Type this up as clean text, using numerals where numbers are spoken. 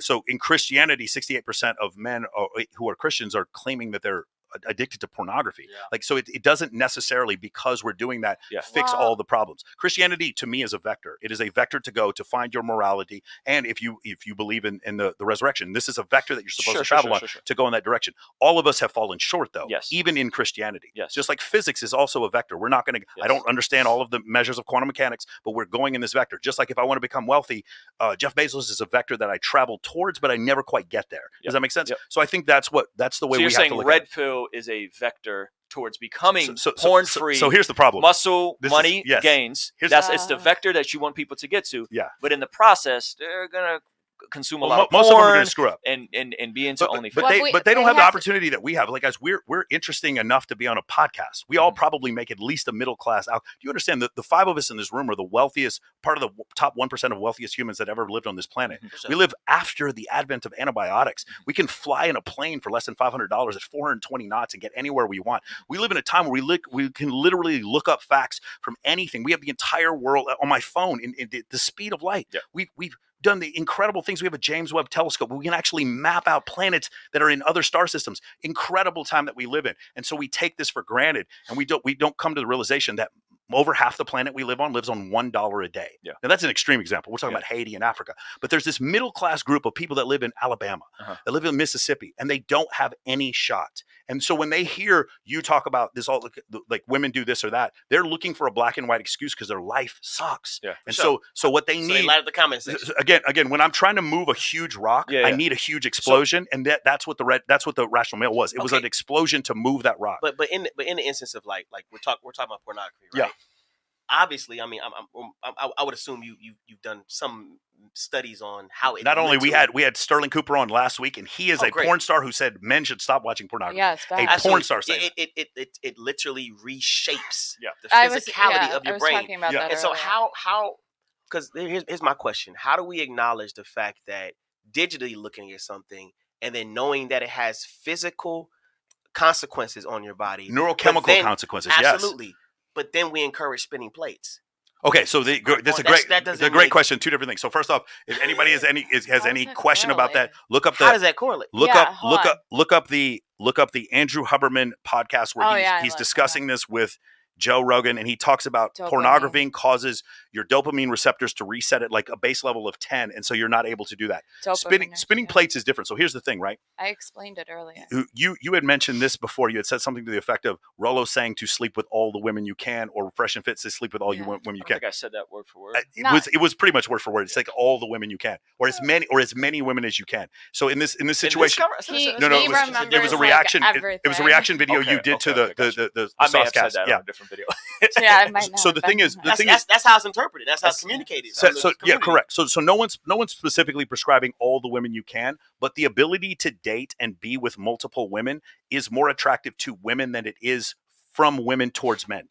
So in Christianity, 68% of men who are Christians are claiming that they're addicted to pornography. Like, so it doesn't necessarily, because we're doing that, fix all the problems. Christianity to me is a vector. It is a vector to go to find your morality. And if you believe in the resurrection, this is a vector that you're supposed to travel on to go in that direction. All of us have fallen short though, even in Christianity. Just like physics is also a vector. We're not going to, I don't understand all of the measures of quantum mechanics, but we're going in this vector. Just like if I want to become wealthy, Jeff Bezos is a vector that I travel towards, but I never quite get there. Does that make sense? So I think that's the way we have to look at it. So you're saying red pill is a vector towards becoming porn-free. So here's the problem: muscle, money, gains. It's the vector that you want people to get to. But in the process, they're gonna consume a lot of porn. Most of them are going to screw up and be into OnlyFans. But they don't have the opportunity that we have. Like, guys, we're interesting enough to be on a podcast. We all probably make at least a middle class out. Do you understand that the five of us in this room are the wealthiest, part of the top 1% of wealthiest humans that ever lived on this planet? We live after the advent of antibiotics. We can fly in a plane for less than $500 at 420 knots and get anywhere we want. We live in a time where we can literally look up facts from anything. We have the entire world on my phone in the speed of light. We've done the incredible things. We have a James Webb telescope. We can actually map out planets that are in other star systems. Incredible time that we live in. And so we take this for granted, and we don't come to the realization that over half the planet we live on lives on $1 a day. Now that's an extreme example. We're talking about Haiti and Africa, but there's this middle class group of people that live in Alabama, that live in Mississippi, and they don't have any shot. And so when they hear you talk about this, all like women do this or that, they're looking for a black and white excuse because their life sucks. And so what they need, they light up the comment section. Again, when I'm trying to move a huge rock, I need a huge explosion, and that's what the rational male was. It was an explosion to move that rock. But in the instance of like we're talking about pornography, right? Obviously, I mean, I would assume you've done some studies on how it. Not only we had Sterling Cooper on last week, and he is a porn star who said men should stop watching pornography. Yeah, it's bad. A porn star saying it literally reshapes the physicality of your brain. Talking about that and so how because here's my question: how do we acknowledge the fact that digitally looking at something and then knowing that it has physical consequences on your body, neurochemical consequences? Absolutely. But then we encourage spinning plates. Okay, so that's a great question. Two different things. So first off, if anybody has any question about that, look up how does that correlate? Look up the Andrew Huberman podcast where he's discussing this with Joe Rogan, and he talks about pornography causes your dopamine receptors to reset at like a base level of 10, and so you're not able to do that. Spinning plates is different. So here's the thing, right? I explained it earlier. You had mentioned this before. You had said something to the effect of Rollo saying to sleep with all the women you can, or Fresh and Fit to sleep with all women you can. I think I said that word for word. It was pretty much word for word. It's like all the women you can, or as many women as you can. So in this situation, it was a reaction. It was a reaction video you did to the I may have said that on a different video. So the thing is, that's how it's interpreted. That's how it's communicated. Correct. So no one's specifically prescribing all the women you can, but the ability to date and be with multiple women is more attractive to women than it is from women towards men.